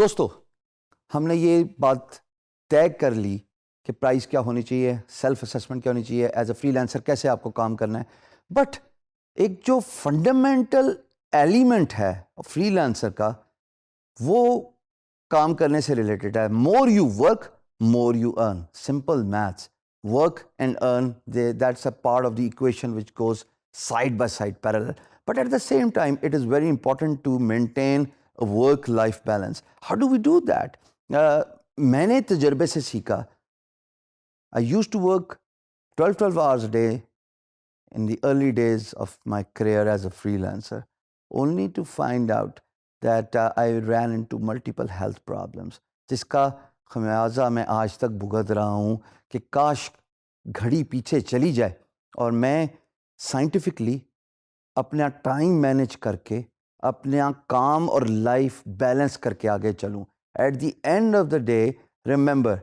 دوستو ہم نے یہ بات طے کر لی کہ پرائز کیا ہونی چاہیے، سیلف اسیسمنٹ کیا ہونی چاہیے، ایز اے فری لانسر کیسے آپ کو کام کرنا ہے. بٹ ایک جو فنڈامنٹل ایلیمنٹ ہے فری لانسر کا، وہ کام کرنے سے ریلیٹڈ ہے. More you work more you earn. Simple maths. Work and earn, that's a part of the equation which goes side by side parallel. But at the same time, it is very important to maintain a work-life balance. How do we do that? میں نے تجربے سے سیکھا. I used to work 12 hours a day in the early days of my career as a freelancer, only to find out that I ran into multiple health problems. جس کا خمیازہ میں آج تک بھگت رہا ہوں کہ کاش گھڑی پیچھے چلی جائے اور میں سائنٹیفکلی اپنا ٹائم مینیج کر کے اپنا کام اور لائف بیلنس کر کے آگے چلوں. At the end of the day remember,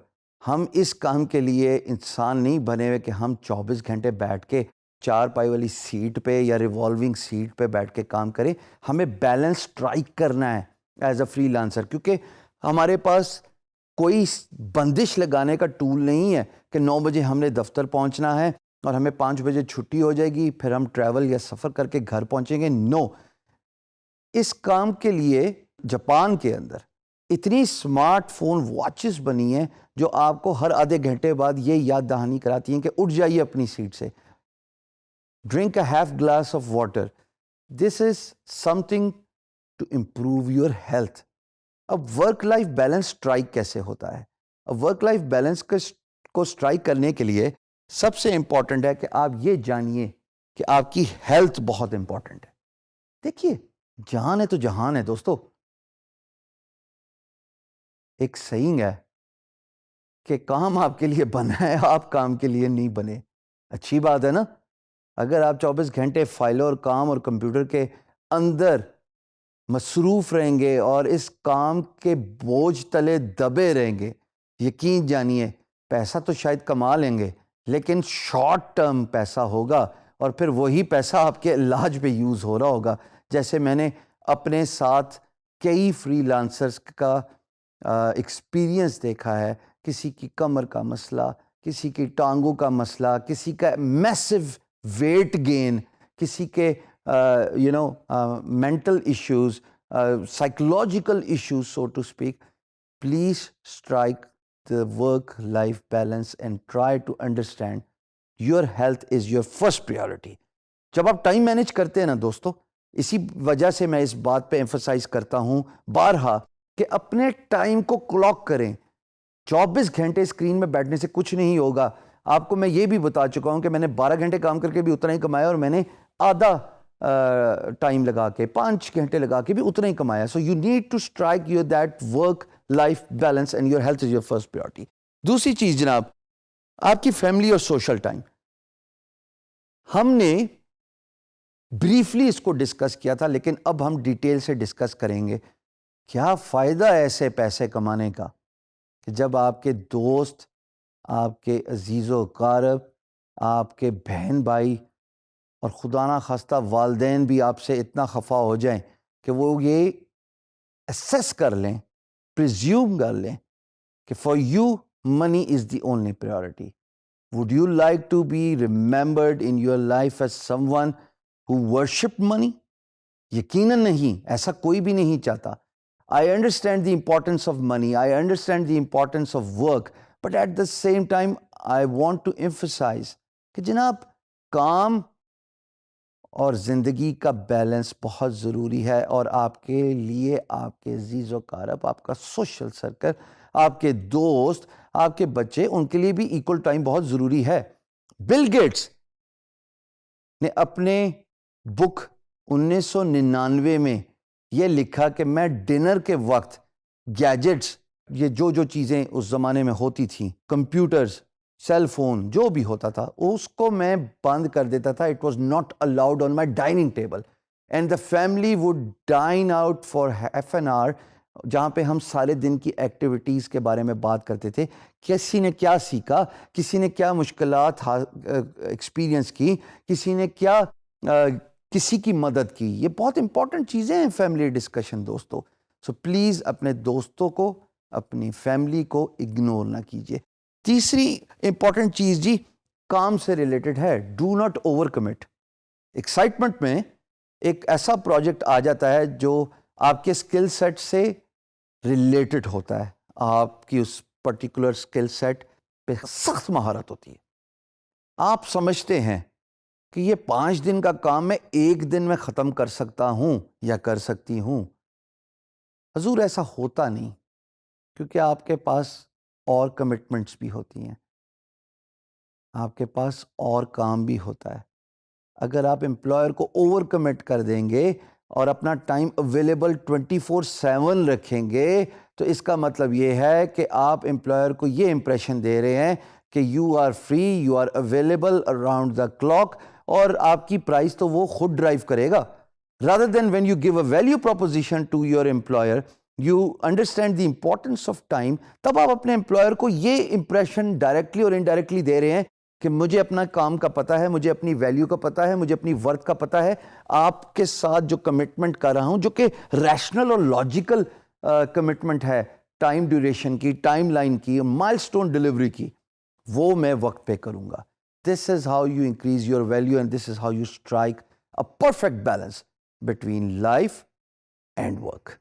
ہم اس کام کے لیے انسان نہیں بنے ہوئے کہ ہم 24 گھنٹے بیٹھ کے چار پائی والی سیٹ پہ یا ریوالونگ سیٹ پہ بیٹھ کے کام کریں. ہمیں بیلنس اسٹرائک کرنا ہے ایز اے فری لانسر، کیونکہ ہمارے پاس کوئی بندش لگانے کا ٹول نہیں ہے کہ 9 بجے ہم نے دفتر پہنچنا ہے اور ہمیں 5 بجے چھٹی ہو جائے گی، پھر ہم ٹریول یا سفر کر کے گھر پہنچیں گے. نو. اس کام کے لیے جاپان کے اندر اتنی اسمارٹ فون واچز بنی ہیں جو آپ کو ہر آدھے گھنٹے بعد یہ یاد دہانی کراتی ہیں کہ اٹھ جائیے اپنی سیٹ سے. Drink a half glass of water. This is something to improve your health. اب ورک لائف بیلنس اسٹرائک کیسے ہوتا ہے؟ اب ورک لائف بیلنس کو اسٹرائک کرنے کے لیے سب سے امپورٹنٹ ہے کہ آپ یہ جانیے کہ آپ کی ہیلتھ بہت امپورٹنٹ ہے. دیکھیے، جان ہے تو جہان ہے دوستو. ایک سیئنگ ہے کہ کام آپ کے لیے بنا ہے، آپ کام کے لیے نہیں بنے. اچھی بات ہے نا. اگر آپ 24 گھنٹے فائلوں اور کام اور کمپیوٹر کے اندر مصروف رہیں گے اور اس کام کے بوجھ تلے دبے رہیں گے، یقین جانیے پیسہ تو شاید کما لیں گے لیکن شارٹ ٹرم پیسہ ہوگا اور پھر وہی پیسہ آپ کے علاج پہ یوز ہو رہا ہوگا. جیسے میں نے اپنے ساتھ کئی فری لانسرز کا ایکسپیرینس دیکھا ہے. کسی کی کمر کا مسئلہ، کسی کی ٹانگوں کا مسئلہ، کسی کا میسو ویٹ گین، کسی کے mental issues, psychological issues, so to speak. Please strike the work-life balance and try to understand your health is your first priority. جب آپ ٹائم مینیج کرتے ہیں نا دوستو، اسی وجہ سے میں اس بات پہ ایمفسائز کرتا ہوں بارہا کہ اپنے ٹائم کو کلاک کریں. 24 گھنٹے اسکرین میں بیٹھنے سے کچھ نہیں ہوگا. آپ کو میں یہ بھی بتا چکا ہوں کہ میں نے 12 گھنٹے کام کر کے بھی اتنا ہی کمایا اور میں نے آدھا ٹائم لگا کے 5 گھنٹے لگا کے بھی اتنا ہی کمایا. So you need to strike your that work life balance and your health is your first priority. دوسری چیز جناب، آپ کی فیملی اور سوشل ٹائم. ہم نے بریفلی اس کو ڈسکس کیا تھا لیکن اب ہم ڈیٹیل سے ڈسکس کریں گے. کیا فائدہ ایسے پیسے کمانے کا کہ جب آپ کے دوست، آپ کے عزیز و اقارب، آپ کے بہن بھائی اور خدا نہ خواستہ والدین بھی آپ سے اتنا خفا ہو جائیں کہ وہ یہ اسیس کر لیں، پریزیوم کر لیں کہ for you money is the only priority. Would you like to be remembered in your life as someone who worship money? یقیناً نہیں. ایسا کوئی بھی نہیں چاہتا. I understand the importance of money, I understand the importance of work, but at the same time I want to emphasize کہ جناب کام اور زندگی کا بیلنس بہت ضروری ہے، اور آپ کے لیے آپ کے عزیز و اقارب، آپ کا سوشل سرکل، آپ کے دوست، آپ کے بچے، ان کے لیے بھی ایکول ٹائم بہت ضروری ہے. بل گیٹس نے اپنے بک 1999 میں یہ لکھا کہ میں ڈنر کے وقت گیجٹس، یہ جو چیزیں اس زمانے میں ہوتی تھیں، کمپیوٹرز، سیل فون، جو بھی ہوتا تھا، اس کو میں بند کر دیتا تھا. It was not allowed on my dining table and the family would dine out for half an hour, جہاں پہ ہم سارے دن کی ایکٹیویٹیز کے بارے میں بات کرتے تھے. کسی نے کیا سیکھا، کسی نے کیا مشکلات ایکسپیرینس کی، کسی نے کیا کسی کی مدد کی. یہ بہت امپورٹنٹ چیزیں ہیں فیملی ڈسکشن دوستو. سو پلیز اپنے دوستوں کو اپنی فیملی کو اگنور نہ کیجیے. تیسری امپورٹنٹ چیز جی کام سے ریلیٹڈ ہے. Do not over commit. Excitement میں ایک ایسا پروجیکٹ آ جاتا ہے جو آپ کے اسکل سیٹ سے ریلیٹڈ ہوتا ہے, آپ کی اس پرٹیکولر اسکل سیٹ پہ سخت مہارت ہوتی ہے. آپ سمجھتے ہیں کہ یہ 5 دن کا کام میں 1 دن میں ختم کر سکتا ہوں یا کر سکتی ہوں. حضور ایسا ہوتا نہیں, کیونکہ آپ کے پاس اور کمٹمنٹس بھی ہوتی ہیں, آپ کے پاس اور کام بھی ہوتا ہے. اگر آپ امپلائر کو اوور کمٹ کر دیں گے اور اپنا ٹائم اویلیبل 24/7 رکھیں گے تو اس کا مطلب یہ ہے کہ آپ امپلائر کو یہ امپریشن دے رہے ہیں کہ you are free, you are available around the clock, اور آپ کی پرائز تو وہ خود ڈرائیو کرے گا. rather than when you give a value proposition to your employer, you understand the importance of time, تب آپ اپنے امپلائر کو یہ امپریشن ڈائریکٹلی اور انڈائریکٹلی دے رہے ہیں کہ مجھے اپنا کام کا پتہ ہے, مجھے اپنی ویلیو کا پتہ ہے, مجھے اپنی ورتھ کا پتہ ہے. آپ کے ساتھ جو کمٹمنٹ کر رہا ہوں جو کہ ریشنل اور لاجیکل کمٹمنٹ ہے, ٹائم ڈیوریشن کی, ٹائم لائن کی, مائل سٹون ڈلیوری کی, وہ میں وقت پہ کروں گا. This is how you increase your value and this is how you strike a perfect balance between life and work.